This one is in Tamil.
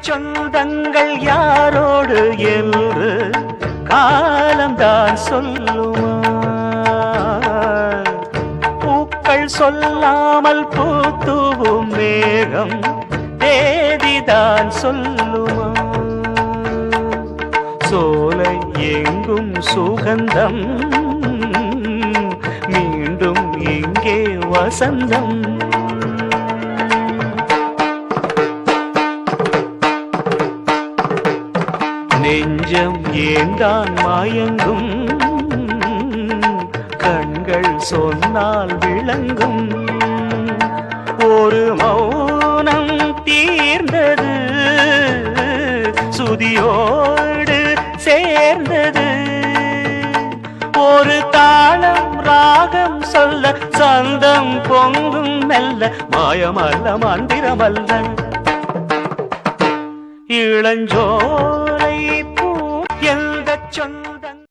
சொந்தங்கள் யாரோடு என்று காலம்தான் சொல்லுமா? பூக்கள் சொல்லாமல் பூத்துவும் மேகம் தேதிதான் சொல்லுமா? சோலை எங்கும் சுகந்தம், மீண்டும் இங்கே வசந்தம். நெஞ்சம் ஏந்தான் மயங்கும், கண்கள் சொன்னால் விளங்கும். ஒரு மௌனம் தீர்ந்தது, சுதியோடு சேர்ந்தது. ஒரு தாளம் ராகம் சொல்ல, சந்தம் பொங்கும் மெல்ல. மாயமல்ல மந்திரமல்ல, இளஞ்சோலை பூ எந்த சொன்ன